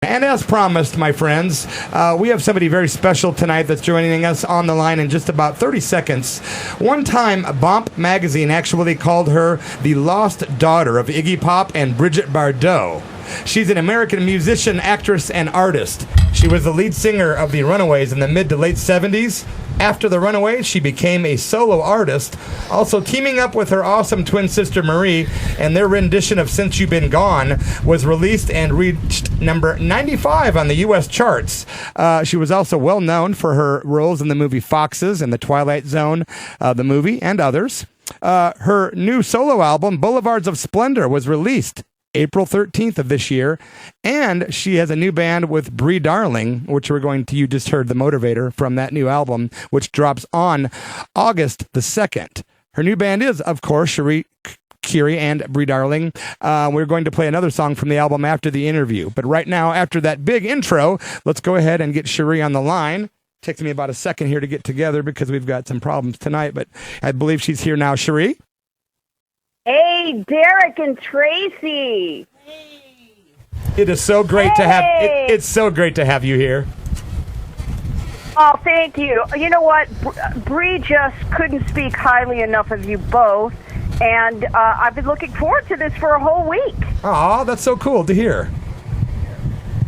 And as promised, my friends, we have somebody very special tonight that's joining us on the line in just about 30 seconds. One time, Bomp magazine actually called her the lost daughter of Iggy Pop and Brigitte Bardot. She's an American musician, actress, and artist. She was the lead singer of the Runaways in the mid to late 70s. After the Runaways, she became a solo artist, also teaming up with her awesome twin sister Marie, and their rendition of Since You've Been Gone was released and reached number 95 on the U.S. charts. She was also well known for her roles in the movie Foxes and The Twilight Zone, the movie, and others. Her new solo album, Boulevards of Splendor, was released April 13th of this year, and she has a new band with Brie Darling, which you just heard the motivator from that new album, which drops on August the 2nd. Her new band is, of course, CHERI Currie and Brie Darling. We're going to play another song from the album after the interview, but right now, after that big intro, let's go ahead and get CHERI on the line. Takes me about a second here to get together because we've got some problems tonight, but I believe she's here now. CHERI? Hey, Derek and Tracy. It is so great to have. It's so great to have you here. Oh, thank you. You know what? Bree just couldn't speak highly enough of you both, and I've been looking forward to this for a whole week. Oh, that's so cool to hear.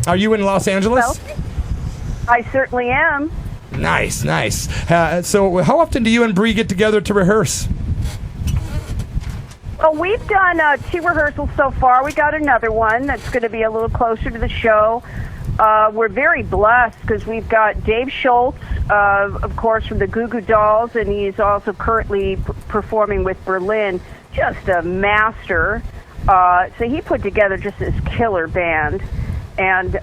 Are you in Los Angeles? Well, I certainly am. Nice. So, how often do you and Bree get together to rehearse? Well, we've done 2 rehearsals so far. We got another one that's going to be a little closer to the show. We're very blessed because we've got Dave Schultz, of course, from the Goo Goo Dolls, and he's also currently performing with Berlin. Just a master. So he put together just this killer band. And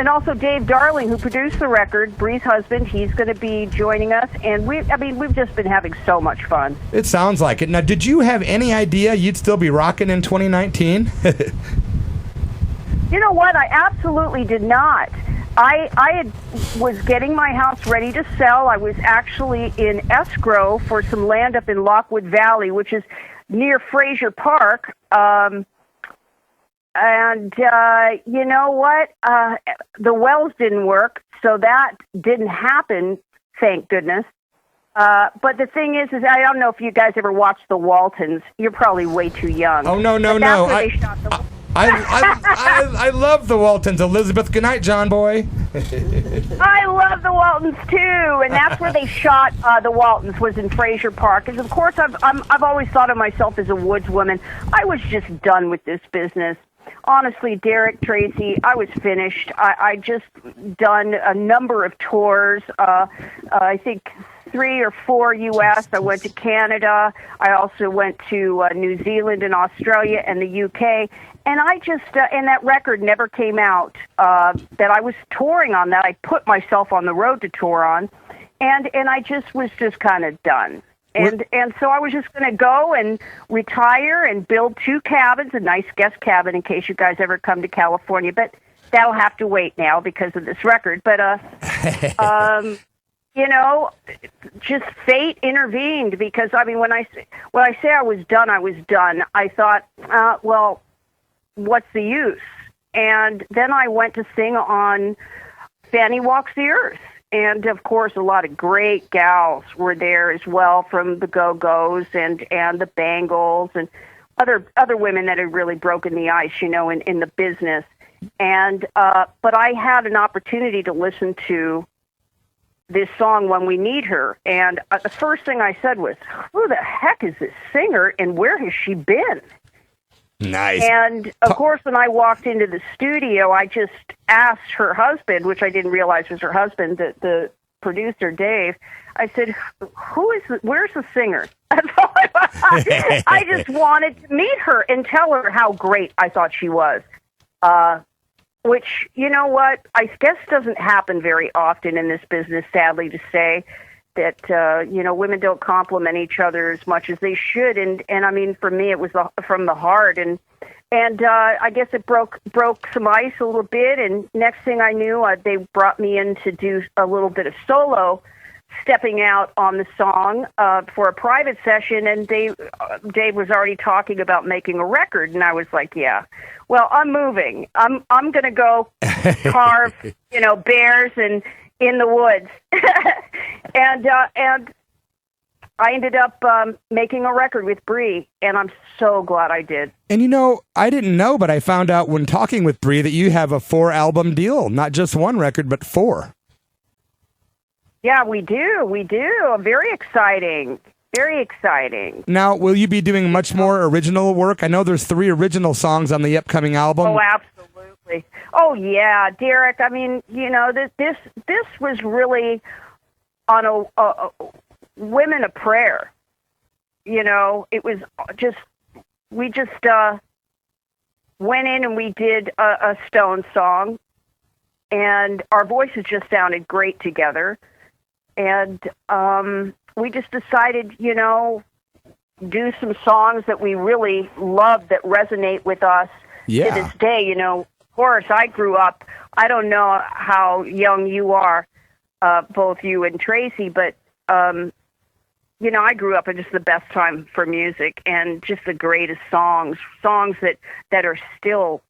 also Dave Darling, who produced the record, Bree's husband, he's going to be joining us. And we've just been having so much fun. It sounds like it. Now, did you have any idea you'd still be rocking in 2019? You know what? I absolutely did not. I was getting my house ready to sell. I was actually in escrow for some land up in Lockwood Valley, which is near Fraser Park. And you know what? The wells didn't work, so that didn't happen, thank goodness. But the thing is I don't know if you guys ever watched The Waltons. You're probably way too young. Oh, no. I love The Waltons. Elizabeth, good night, John Boy. I love The Waltons, too. And that's where they shot The Waltons, was in Fraser Park. Because, of course, I've always thought of myself as a woods woman. I was just done with this business. Honestly, Derek, Tracy, I was finished. I just done a number of tours. I think 3 or 4 U.S. I went to Canada. I also went to New Zealand and Australia and the U.K. And I just, and that record never came out that I was touring on, that I put myself on the road to tour on. And I just was just kind of done. And so I was just going to go and retire and build 2 cabins, a nice guest cabin in case you guys ever come to California. But that'll have to wait now because of this record. But, you know, just fate intervened because, I mean, when I say I was done, I was done. I thought, well, what's the use? And then I went to sing on Fanny Walks the Earth. And, of course, a lot of great gals were there as well from the Go-Go's and the Bangles and other women that had really broken the ice, you know, in the business. And but I had an opportunity to listen to this song, When We Need Her. And the first thing I said was, who the heck is this singer and where has she been? Nice. And, of course, when I walked into the studio, I just asked her husband, which I didn't realize was her husband, the producer, Dave. I said, where's the singer? I just wanted to meet her and tell her how great I thought she was. Which, you know what, I guess doesn't happen very often in this business, sadly to say. That, you know, women don't compliment each other as much as they should. And I mean, for me, it was from the heart. And I guess it broke some ice a little bit. And next thing I knew, they brought me in to do a little bit of solo stepping out on the song for a private session, and Dave was already talking about making a record, and I was like, yeah, well, I'm moving. I'm going to go carve, bears and in the woods, and I ended up making a record with Bree, and I'm so glad I did. And I didn't know, but I found out when talking with Bree that you have a 4-album deal, not just one record, but 4. Yeah, we do. Very exciting. Very exciting. Now, will you be doing much more original work? I know there's 3 original songs on the upcoming album. Oh, absolutely. Oh, yeah, Derek. I mean, this was really on a Women of Prayer. It was we just went in and we did a Stone song, and our voices just sounded great together. And we just decided, do some songs that we really love that resonate with us to this day. Of course, I grew up, I don't know how young you are, both you and Tracy, but, I grew up in just the best time for music and just the greatest songs that are still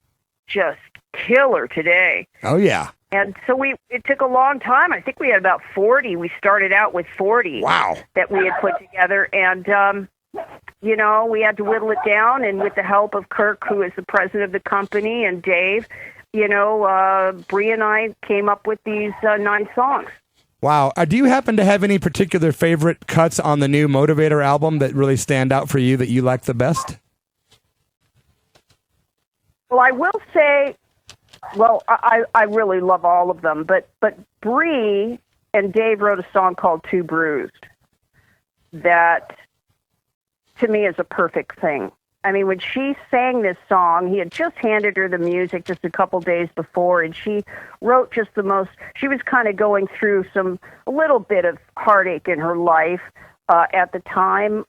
just killer today. Oh, yeah. And so it took a long time. I think we had about 40. We started out with 40. Wow. That we had put together. And, we had to whittle it down. And with the help of Kirk, who is the president of the company, and Dave, Bree and I came up with these 9 songs. Wow. Do you happen to have any particular favorite cuts on the new Motivator album that really stand out for you that you like the best? Well, I will say... Well, I really love all of them, but Bree and Dave wrote a song called Too Bruised that, to me, is a perfect thing. I mean, when she sang this song, he had just handed her the music just a couple days before, and she wrote just she was kind of going through a little bit of heartache in her life at the time,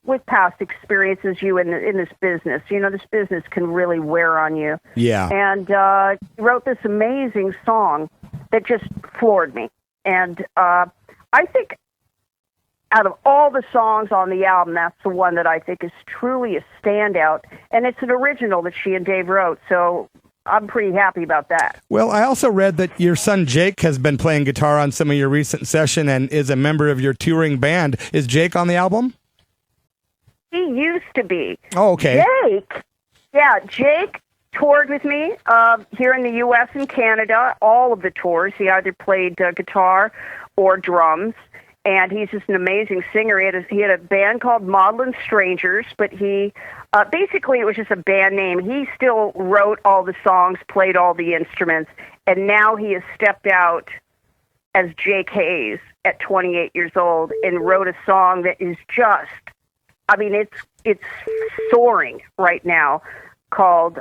with past experiences in this business. This business can really wear on you. Yeah. And he wrote this amazing song that just floored me. And I think out of all the songs on the album, that's the one that I think is truly a standout. And it's an original that she and Dave wrote, so I'm pretty happy about that. Well, I also read that your son Jake has been playing guitar on some of your recent session and is a member of your touring band. Is Jake on the album? He used to be. Oh, okay. Jake toured with me here in the U.S. and Canada, all of the tours. He either played guitar or drums. And he's just an amazing singer. He had a band called Maudlin Strangers, but he basically it was just a band name. He still wrote all the songs, played all the instruments, and now he has stepped out as Jake Hayes at 28 years old and wrote a song that is just, it's soaring right now, called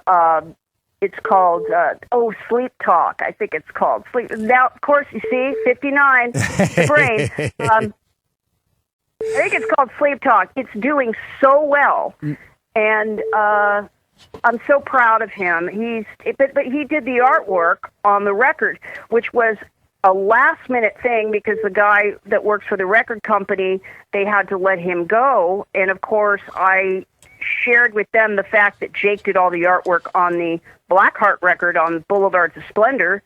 Sleep Talk. I think it's called Sleep. Now, of course, you see, 59, the brain. I think it's called Sleep Talk. It's doing so well, and I'm so proud of him. But he did the artwork on the record, which was a last-minute thing because the guy that works for the record company, they had to let him go, and of course, I shared with them the fact that Jake did all the artwork on the Blackheart record on Boulevards of Splendor,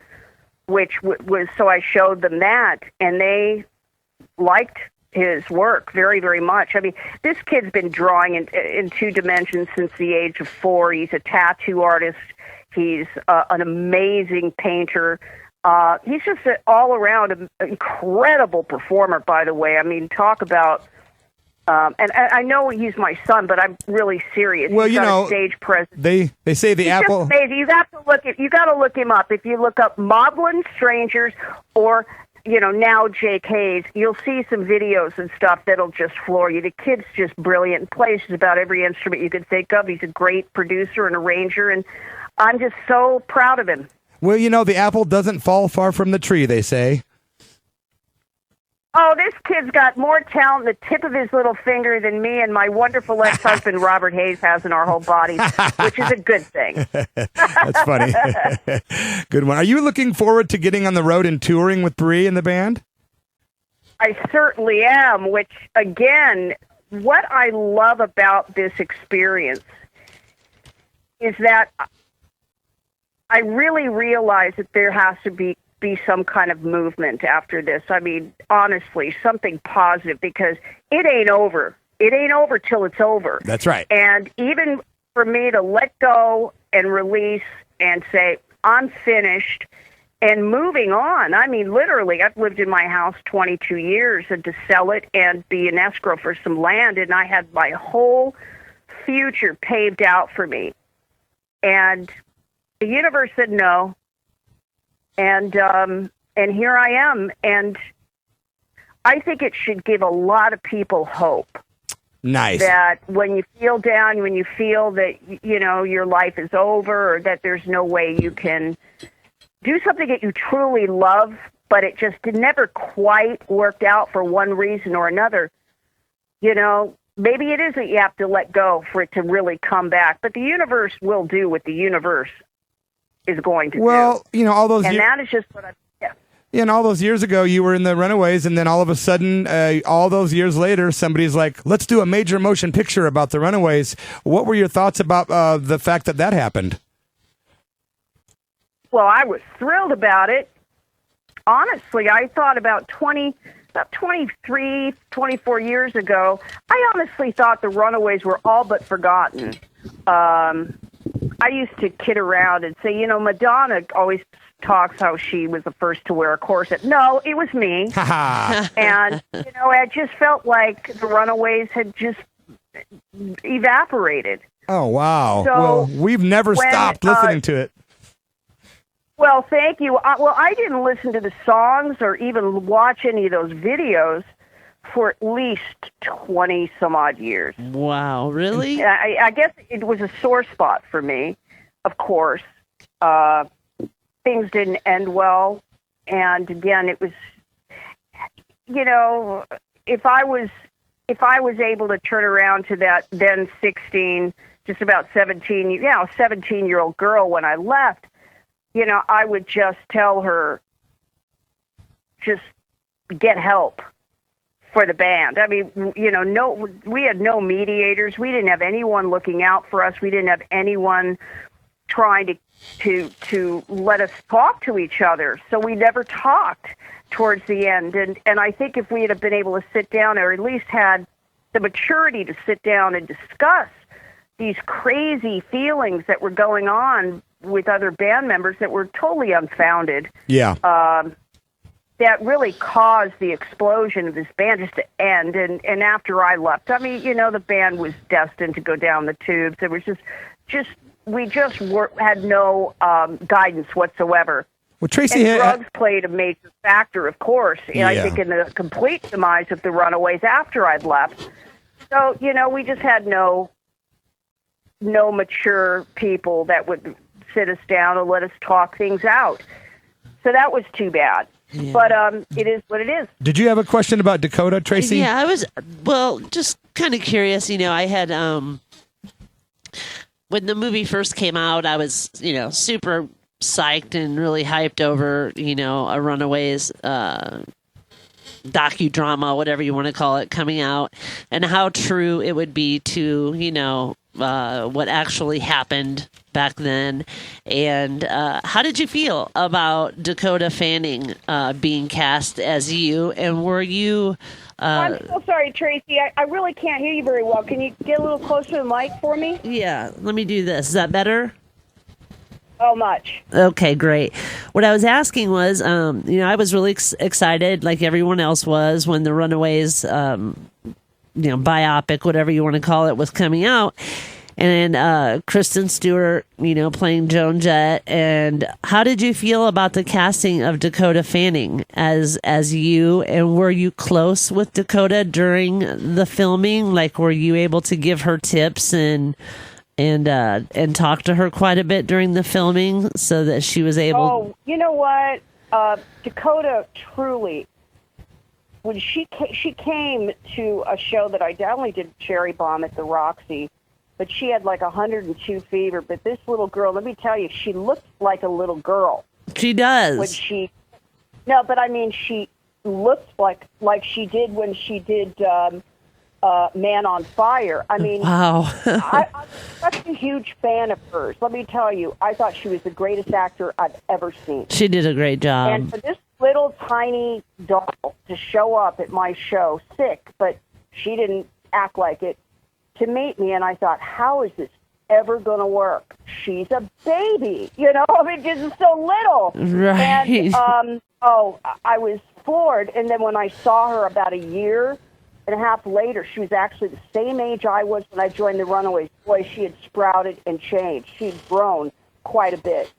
which was, so I showed them that, and they liked his work very, very much. I mean, this kid's been drawing in 2 dimensions since the age of 4. He's a tattoo artist. He's an amazing painter. He's just an all-around incredible performer, by the way. I mean, talk about... and I know he's my son, but I'm really serious. Well, he's got a stage presence. They say the he's Apple. Just amazing. You got to look him up. If you look up Maudlin Strangers or now Jake Hayes, you'll see some videos and stuff that'll just floor you. The kid's just brilliant and plays just about every instrument you could think of. He's a great producer and arranger, and I'm just so proud of him. Well, the apple doesn't fall far from the tree, they say. Oh, this kid's got more talent in the tip of his little finger than me and my wonderful ex-husband Robert Hayes has in our whole body, which is a good thing. That's funny. Good one. Are you looking forward to getting on the road and touring with Bree and the band? I certainly am, which, again, what I love about this experience is that I really realize that there has to be some kind of movement after this. I mean, honestly, something positive, because it ain't over. It ain't over till it's over. That's right. And even for me to let go and release and say, I'm finished, and moving on. I mean, literally, I've lived in my house 22 years, and to sell it and be an escrow for some land, and I had my whole future paved out for me. And the universe said no. And here I am. And I think it should give a lot of people hope. Nice. That when you feel down, when you feel that, you know, your life is over, or that there's no way you can do something that you truly love, but it just never quite worked out for one reason or another, you know, maybe it is that you have to let go for it to really come back. But the universe will do what the universe is going to do. Well, you know, all those and that is just what Yeah, and all those years ago, you were in the Runaways, and then all of a sudden, all those years later, somebody's like, let's do a major motion picture about the Runaways. What were your thoughts about the fact that that happened? Well, I was thrilled about it. Honestly, I thought about 23, 24 years ago, I honestly thought the Runaways were all but forgotten. I used to kid around and say, you know, Madonna always talks how she was the first to wear a corset. No, it was me. And, you know, I just felt like the Runaways had just evaporated. Oh, wow. So well, we've never stopped listening to it. Well, thank you. Well, I didn't listen to the songs or even watch any of those videos for at least 20 some odd years. Wow, really? I guess it was a sore spot for me, of course. Things didn't end well. And again, it was, you know, if I was able to turn around to that then 16, just about 17-year-old girl when I left, you know, I would just tell her, just get help for the band. I mean, you know, we had no mediators. We didn't have anyone looking out for us. We didn't have anyone trying to let us talk to each other. So we never talked towards the end. And I think if we had been able to sit down, or at least had the maturity to sit down and discuss these crazy feelings that were going on with other band members that were totally unfounded. Yeah. That really caused the explosion of this band just to end. And after I left, I mean, you know, the band was destined to go down the tubes. It was we had no guidance whatsoever. Well, Tracy, and drugs played a major factor, of course, I think, in the complete demise of the Runaways after I'd left. So, you know, we just had no mature people that would sit us down and let us talk things out. So that was too bad. Yeah. But it is what it is. Did you have a question about Dakota, Tracy? Yeah, I was, just kind of curious. You know, I had, when the movie first came out, I was, you know, super psyched and really hyped over, you know, a Runaways docudrama, whatever you want to call it, coming out, and how true it would be to, you know, what actually happened back then. And how did you feel about Dakota Fanning being cast as you? And were you... I'm so sorry, Tracy. I really can't hear you very well. Can you get a little closer to the mic for me? Yeah, let me do this. Is that better? Oh, much. Okay, great. What I was asking was, you know, I was really excited, like everyone else was, when the Runaways, you know, biopic, whatever you want to call it, was coming out. And Kristen Stewart, you know, playing Joan Jett. And how did you feel about the casting of Dakota Fanning as you? And were you close with Dakota during the filming? Like, were you able to give her tips and talk to her quite a bit during the filming so that she was able? Oh, you know what? Dakota truly, when she came to a show that I only did Cherry Bomb at the Roxy, but she had like 102 fever. But this little girl, let me tell you, she looked like a little girl. She does. When no, but I mean, she looked like she did when she did Man on Fire. I mean, wow. I'm such a huge fan of hers. Let me tell you, I thought she was the greatest actor I've ever seen. She did a great job. And for this little tiny doll to show up at my show, sick, but she didn't act like it, to meet me, and I thought, how is this ever going to work? She's a baby, you know? I mean, just so little. Right. And, I was floored. And then when I saw her about a year and a half later, she was actually the same age I was when I joined the Runaways. Boy, she had sprouted and changed. She'd grown quite a bit.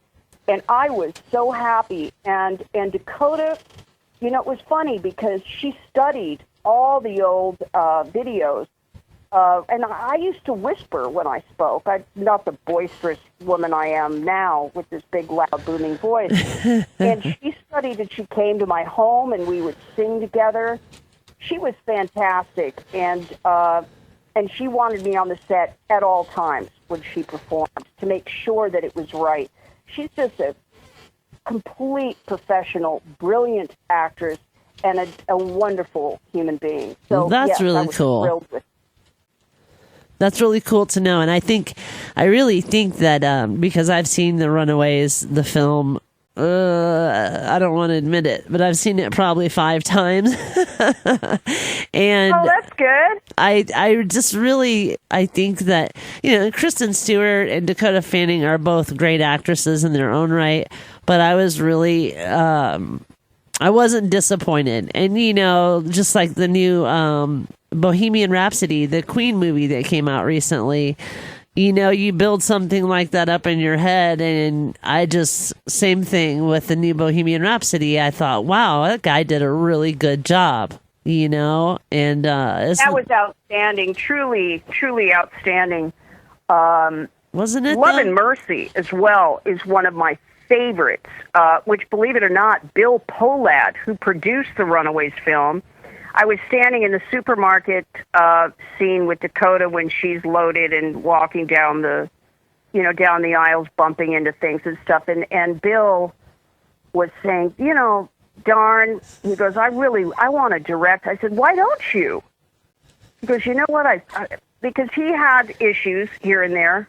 And I was so happy. And Dakota, you know, it was funny because she studied all the old videos. And I used to whisper when I spoke. I'm not the boisterous woman I am now with this big, loud, booming voice. And she studied and she came to my home and we would sing together. She was fantastic. And she wanted me on the set at all times when she performed to make sure that it was right. She's just a complete professional, brilliant actress and a wonderful human being. So well, that's yes, really I was cool. thrilled with That's really cool to know. And I really think that because I've seen The Runaways, the film, I don't want to admit it, but I've seen it probably 5 times. And oh, that's good. I just really, I think that, you know, Kristen Stewart and Dakota Fanning are both great actresses in their own right, but I was really, I wasn't disappointed. And, you know, just like the new Bohemian Rhapsody, the Queen movie that came out recently, you know, you build something like that up in your head, and same thing with the new Bohemian Rhapsody. I thought, wow, that guy did a really good job, you know, and that was outstanding, truly outstanding. Wasn't it? Love and Mercy as well is one of my favorites, which, believe it or not, Bill Pohlad, who produced the Runaways film. I was standing in the supermarket scene with Dakota when she's loaded and walking down the aisles, bumping into things and stuff. And Bill was saying, you know, darn, he goes, I want to direct. I said, why don't you? He goes, you know what? Because he had issues here and there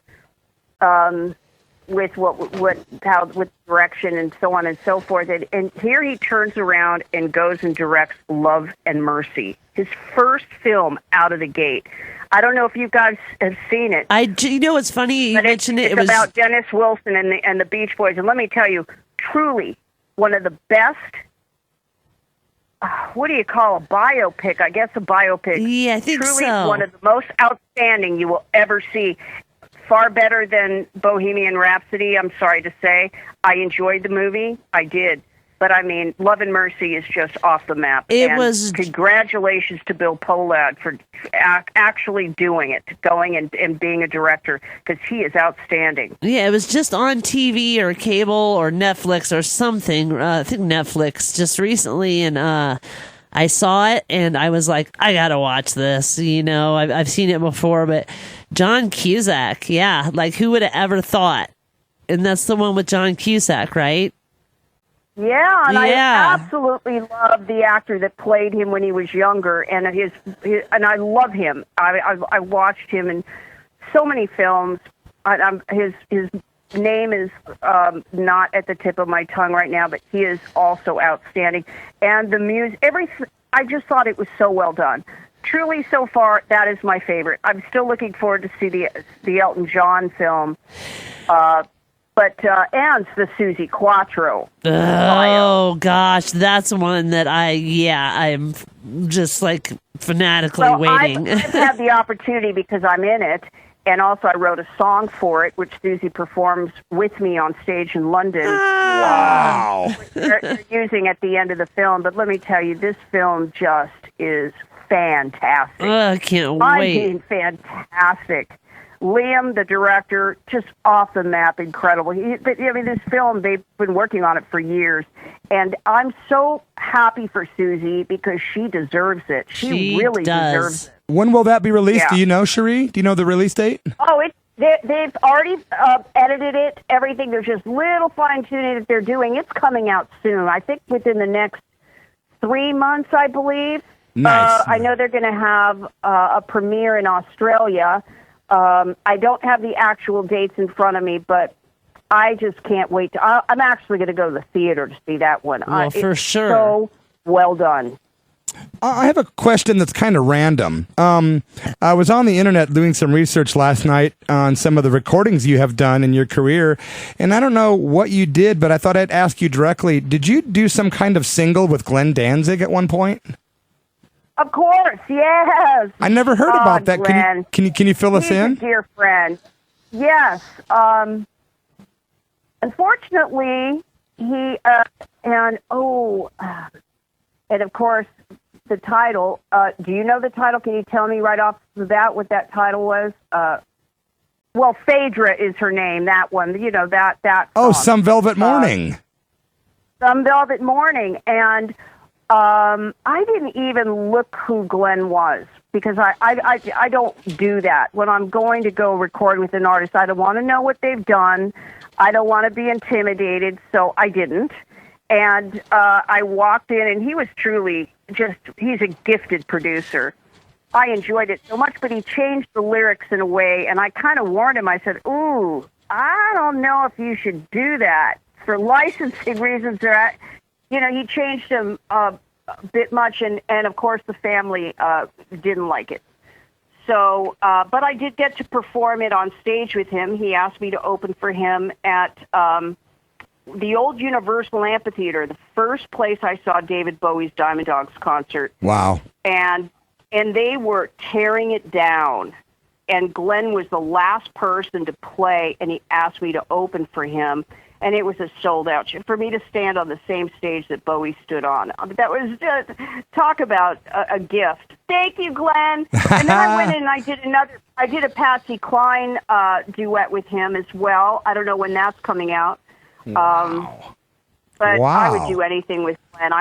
with with direction and so on and so forth. And here he turns around and goes and directs Love and Mercy, his first film out of the gate. I don't know if you guys have seen it. You know, it's funny you mentioned it. It's about Dennis Wilson and the Beach Boys. And let me tell you, truly one of the best, what do you call a biopic? I guess a biopic. Yeah, I think truly so. One of the most outstanding you will ever see. Far better than Bohemian Rhapsody, I'm sorry to say. I enjoyed the movie. I did. But, I mean, Love and Mercy is just off the map. Congratulations to Bill Pohlad for actually doing it, going and being a director, because he is outstanding. Yeah, it was just on TV or cable or Netflix or something. I think Netflix just recently, and I saw it, and I was like, I gotta watch this. You know, I've seen it before, but John Cusack, yeah, like who would have ever thought? And that's the one with John Cusack, right? Yeah, and I absolutely love the actor that played him when he was younger, and and I love him. I watched him in so many films. His name is not at the tip of my tongue right now, but he is also outstanding. And the music, I just thought it was so well done. Truly, so far, that is my favorite. I'm still looking forward to see the Elton John film. And the Susie Quattro. Oh gosh, that's one that I'm just like fanatically waiting. I've had the opportunity because I'm in it, and also I wrote a song for it, which Susie performs with me on stage in London. Wow! They're using at the end of the film, but let me tell you, this film just is fantastic. I can't wait. I mean, fantastic. Liam, the director, just off the map, incredible. This film, they've been working on it for years, and I'm so happy for Susie because she deserves it. She really deserves it. When will that be released? Yeah. Do you know, Cherie? Do you know the release date? Oh, they've already edited it, everything. There's just little fine-tuning that they're doing. It's coming out soon. I think within the next 3 months, I believe. Nice. I know they're going to have a premiere in Australia. I don't have the actual dates in front of me, but I just can't wait I'm actually going to go to the theater to see that one. Well, for sure. So well done. I have a question that's kind of random. I was on the internet doing some research last night on some of the recordings you have done in your career, and I don't know what you did, but I thought I'd ask you directly. Did you do some kind of single with Glenn Danzig at one point? Of course, yes. I never heard about that. Glenn. Can you fill us in? He's a dear friend. Yes. Unfortunately, he and of course the title. Do you know the title? Can you tell me right off the bat what that title was? Well, Phaedra is her name. That one. You know that. Oh, song. Some Velvet Morning. Some Velvet Morning, and I didn't even look who Glenn was because I don't do that. When I'm going to go record with an artist, I don't want to know what they've done. I don't want to be intimidated, so I didn't. And I walked in, and he was truly he's a gifted producer. I enjoyed it so much, but he changed the lyrics in a way, and I kind of warned him. I said, ooh, I don't know if you should do that. For licensing reasons, he changed them a bit much, and of course the family didn't like it. So, but I did get to perform it on stage with him. He asked me to open for him at the old Universal Amphitheater, the first place I saw David Bowie's Diamond Dogs concert. Wow. And they were tearing it down. And Glenn was the last person to play, and he asked me to open for him. And it was a sold-out show. For me to stand on the same stage that Bowie stood on, that was just, talk about a gift. Thank you, Glenn. And then I went in and I did a Patsy Cline duet with him as well. I don't know when that's coming out. Wow. But Wow. I would do anything with Glenn.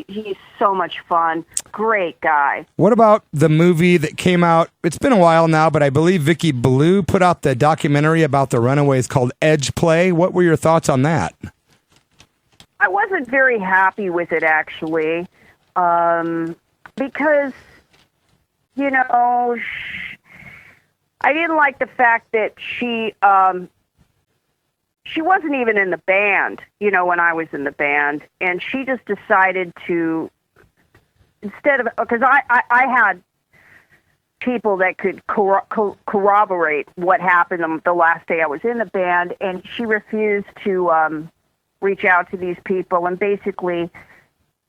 He's so much fun. Great guy. What about the movie that came out? It's been a while now, but I believe Vicky Blue put out the documentary about the Runaways called Edge Play. What were your thoughts on that? I wasn't very happy with it, actually, because, I didn't like the fact that she wasn't even in the band, when I was in the band, and she just decided to, instead of, because I had people that could corroborate what happened the last day I was in the band, and she refused to reach out to these people, and basically,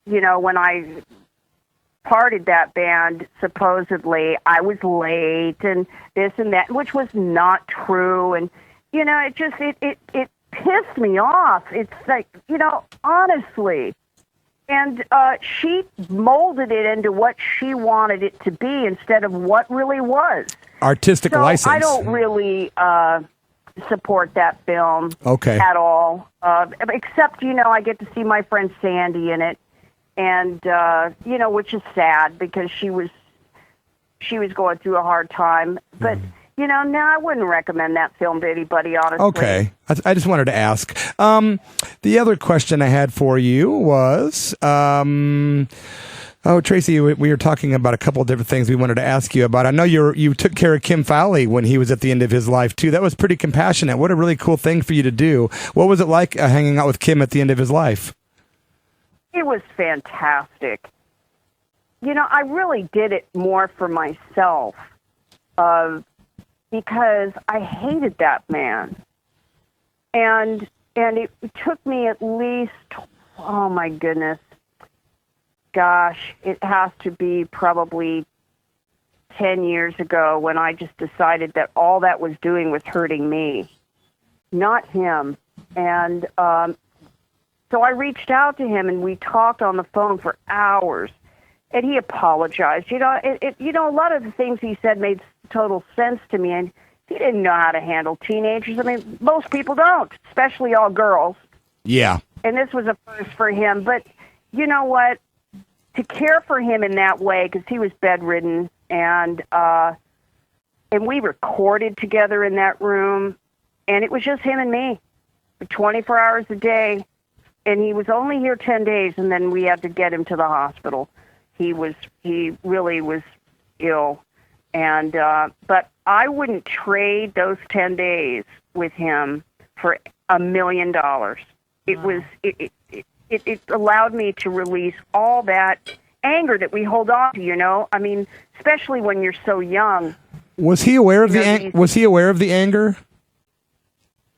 when I parted that band, supposedly I was late and this and that, which was not true, and it pissed me off. It's like, honestly. And she molded it into what she wanted it to be instead of what really was. Artistic license. I don't really support that film at all. Except, I get to see my friend Sandy in it. And, which is sad because she was going through a hard time. But... no, I wouldn't recommend that film to anybody, honestly. Okay. I just wanted to ask. The other question I had for you was, Tracy, we were talking about a couple of different things we wanted to ask you about. I know you took care of Kim Fowley when he was at the end of his life, too. That was pretty compassionate. What a really cool thing for you to do. What was it like hanging out with Kim at the end of his life? It was fantastic. I really did it more for myself. Because I hated that man. And it took me at least, oh my goodness, gosh, it has to be probably 10 years ago when I just decided that all that was doing was hurting me, not him. And so I reached out to him and we talked on the phone for hours. And he apologized. A lot of the things he said made total sense to me, and he didn't know how to handle teenagers. I mean, most people don't, especially all girls. Yeah. And this was a first for him. But you know what? To care for him in that way, because he was bedridden, and we recorded together in that room, and it was just him and me for 24 hours a day. and he was only here 10 days, and then we had to get him to the hospital. He really was ill, and but I wouldn't trade those 10 days with him for $1 million. It was it allowed me to release all that anger that we hold on to. I mean, especially when you're so young. Was he aware of Was he aware of the anger?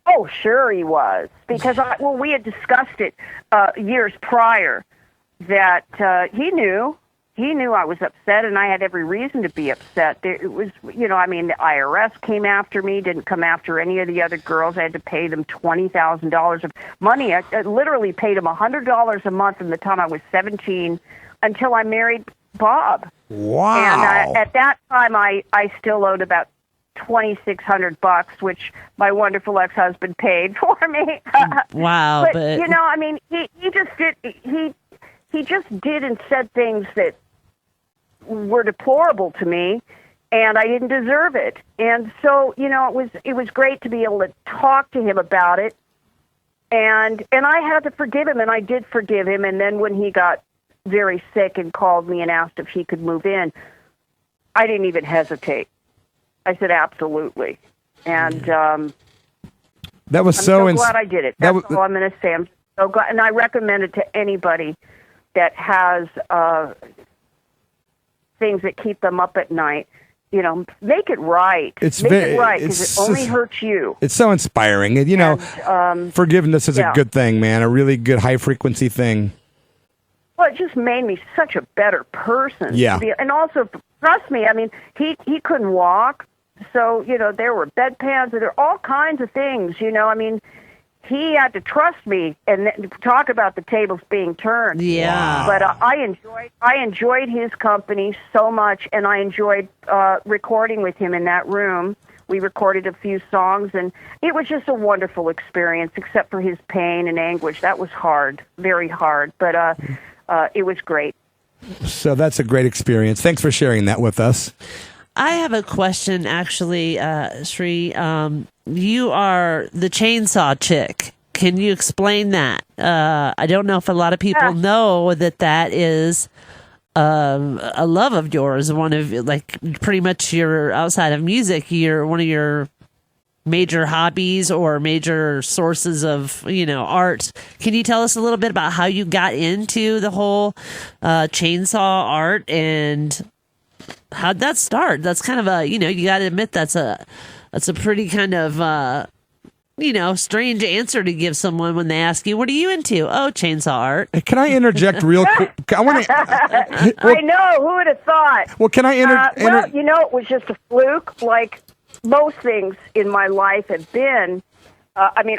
Oh, sure he was, because we had discussed it years prior. That he knew I was upset, and I had every reason to be upset. It was, the IRS came after me, didn't come after any of the other girls. I had to pay them $20,000 of money. I literally paid them $100 a month from the time I was 17 until I married Bob. Wow! And at that time, I still owed about $2,600, which my wonderful ex-husband paid for me. Wow! But he just did. He just did and said things that were deplorable to me, and I didn't deserve it. And so, it was great to be able to talk to him about it, and I had to forgive him, and I did forgive him. And then when he got very sick and called me and asked if he could move in, I didn't even hesitate. I said absolutely, and that was I'm so glad I did it. That's all I'm going to say. I'm so glad, and I recommend it to anybody that has things that keep them up at night. Make it right. Make it right, because it only hurts you. It's so inspiring. Forgiveness is a good thing, man. A really good high frequency thing. Well, it just made me such a better person. Yeah. And also, trust me, he couldn't walk. So, there were bedpans, and there were all kinds of things, he had to trust me and talk about the tables being turned. Yeah. But I enjoyed his company so much, and I enjoyed recording with him in that room. We recorded a few songs, and it was just a wonderful experience, except for his pain and anguish. That was hard, very hard, but it was great. So that's a great experience. Thanks for sharing that with us. I have a question, actually, Cherie. You are the chainsaw chick. Can you explain that? I don't know if a lot of people know that is a love of yours. One of, pretty much your, outside of music, one of your major hobbies or major sources of, art. Can you tell us a little bit about how you got into the whole chainsaw art, and how'd that start? That's kind of you got to admit that's a pretty kind of strange answer to give someone when they ask you, "What are you into?" "Oh, chainsaw art." Can I interject real quick? I know, who would have thought? Well, can I it was just a fluke, like most things in my life have been.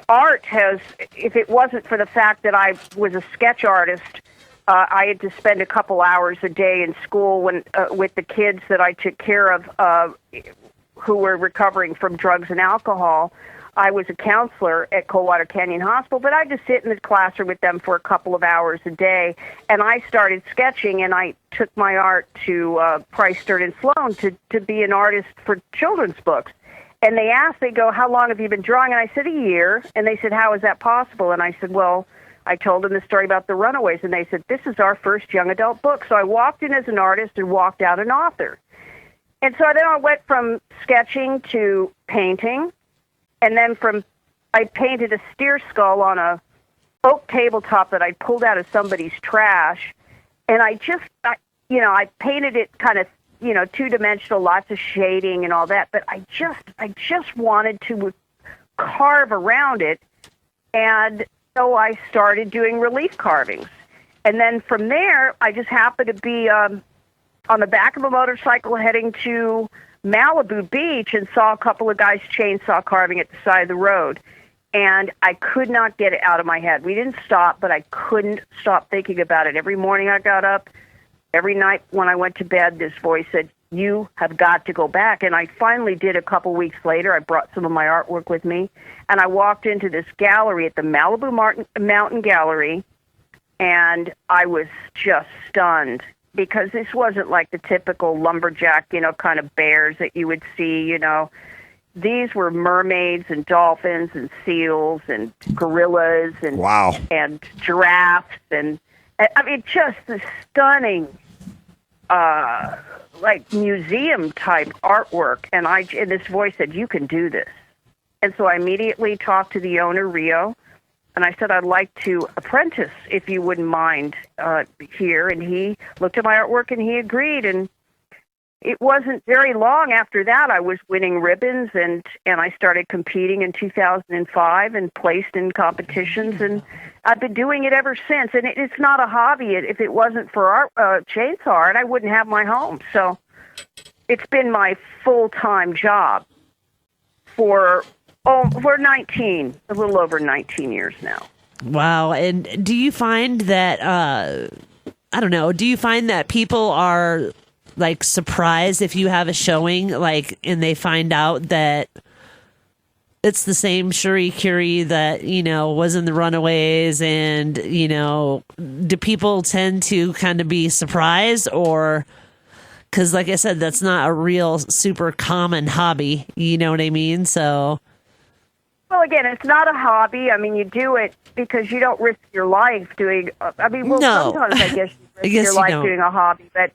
Art has, if it wasn't for the fact that I was a sketch artist, I had to spend a couple hours a day in school with the kids that I took care of who were recovering from drugs and alcohol. I was a counselor at Coldwater Canyon Hospital, but I just sit in the classroom with them for a couple of hours a day, and I started sketching, and I took my art to Price, Stern & Sloan to be an artist for children's books. And they go, "How long have you been drawing?" And I said, "A year." And they said, "How is that possible?" And I said, "Well," I told them the story about the Runaways, and they said, "This is our first young adult book." So I walked in as an artist and walked out an author. And so then I went from sketching to painting, and then I painted a steer skull on a oak tabletop that I pulled out of somebody's trash, and I painted it kind of, two-dimensional, lots of shading and all that, but I just wanted to carve around it, and so I started doing relief carvings. And then from there, I just happened to be on the back of a motorcycle heading to Malibu Beach and saw a couple of guys chainsaw carving at the side of the road. And I could not get it out of my head. We didn't stop, but I couldn't stop thinking about it. Every morning I got up, every night when I went to bed, this voice said, "You have got to go back." And I finally did. A couple weeks later. I brought some of my artwork with me, and I walked into this gallery at the Malibu Mountain Gallery, and I was just stunned, because this wasn't like the typical lumberjack, kind of bears that you would see, these were mermaids and dolphins and seals and gorillas and Wow. and giraffes and I mean just the stunning like museum type artwork. And this voice said, "You can do this." And so I immediately talked to the owner, Rio, and I said, "I'd like to apprentice, if you wouldn't mind, here." And he looked at my artwork and he agreed. And it wasn't very long after that I was winning ribbons, and I started competing in 2005 and placed in competitions, and I've been doing it ever since. And it's not a hobby. If it wasn't for art, chainsaw art, I wouldn't have my home. So it's been my full-time job for 19, a little over 19 years now. Wow. And do you find that, I don't know, do you find that people are like surprised if you have a showing, like, and they find out that it's the same CHERI CURRIE that, you know, was in the Runaways, and, you know, do people tend to kind of be surprised? Or, because like I said, that's not a real super common hobby, you know what I mean? So, well, again, it's not a hobby. I mean, you do it because you don't risk your life doing. I mean, well, No. sometimes I guess you risk guess your you life don't. doing a hobby, but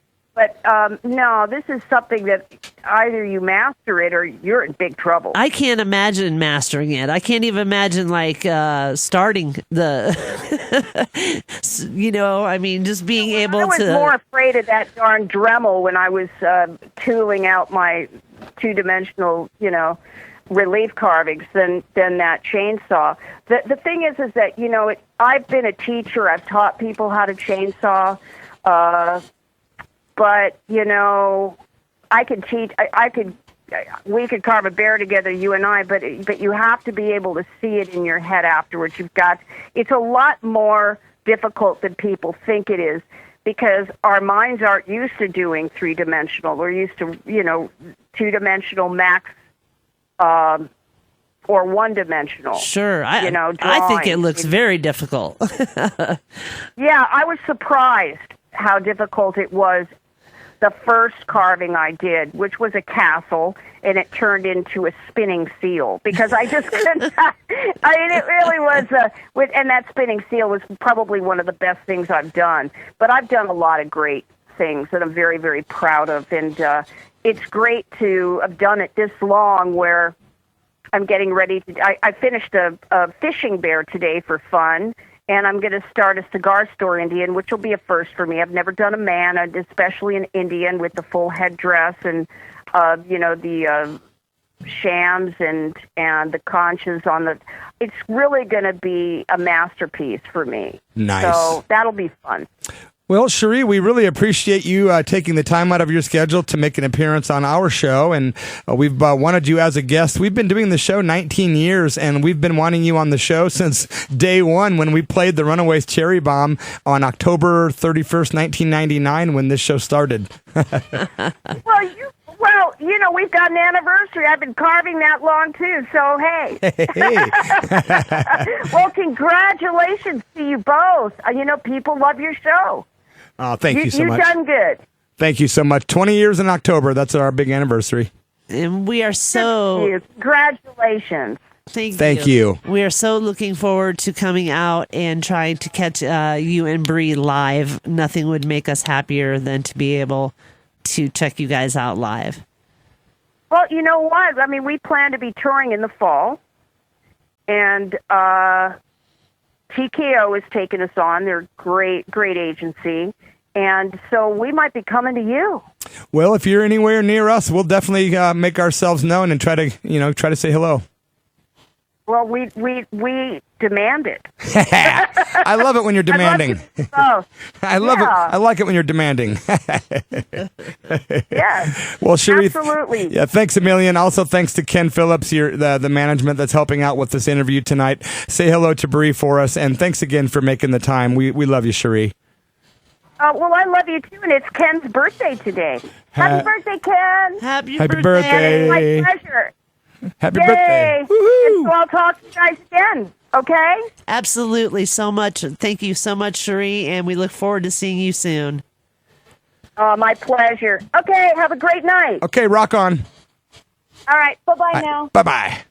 no, this is something that either you master it or you're in big trouble. I can't imagine mastering it. I can't even imagine like starting the, you know, I mean, just being able I was to. more afraid of that darn Dremel when I was tooling out my two-dimensional, you know, relief carvings than that chainsaw. The thing is that, you know, I've been a teacher. I've taught people how to chainsaw. But, you know, I could teach, we could carve a bear together, you and I, but you have to be able to see it in your head afterwards. It's a lot more difficult than people think it is, because our minds aren't used to doing three-dimensional. We're used to, you know, two-dimensional max, or one-dimensional. Sure. I think it looks very difficult. Yeah, I was surprised how difficult it was. The first carving I did, which was a castle, and it turned into a spinning seal, because I just couldn't. I mean, it really was. And that spinning seal was probably one of the best things I've done. But I've done a lot of great things that I'm very, very proud of, and it's great to have done it this long. Where I'm getting ready to. I finished a fishing bear today for fun. And I'm going to start a cigar store Indian, which will be a first for me. I've never done a man, especially an Indian with the full headdress and, you know, the shams and the conchas on the. It's really going to be a masterpiece for me. Nice. So that'll be fun. Well, Cherie, we really appreciate you taking the time out of your schedule to make an appearance on our show, and we've wanted you as a guest. We've been doing the show 19 years, and we've been wanting you on the show since day one when we played the Runaways Cherry Bomb on October 31st, 1999, when this show started. Well, you know, we've got an anniversary. I've been carving that long, too, so hey. Well, congratulations to you both. You know, people love your show. Oh, thank you so much. You've done good. Thank you so much. 20 years in October. That's our big anniversary. And we are so. Congratulations. Thank you. We are so looking forward to coming out and trying to catch you and Bree live. Nothing would make us happier than to be able to check you guys out live. Well, you know what? I mean, we plan to be touring in the fall, and TKO has taken us on. They're great agency, and so we might be coming to you. Well, if you're anywhere near us, we'll definitely make ourselves known and try to say hello. Well, we demand it. I love it when you're demanding. I love it. I like it when you're demanding. Yes. Well, Cherie, absolutely. Yeah, thanks a million. Also, thanks to Ken Phillips, the management that's helping out with this interview tonight. Say hello to Bree for us, and thanks again for making the time. We love you, Cherie. Well, I love you too, and it's Ken's birthday today. Happy birthday, Ken! Happy birthday! It's my pleasure. Happy Yay. birthday! And so I'll talk to you guys again, okay? Absolutely, so much. Thank you so much, Cherie, and we look forward to seeing you soon. My pleasure. Okay, have a great night. Okay, rock on. All right. Bye-bye now. Bye-bye.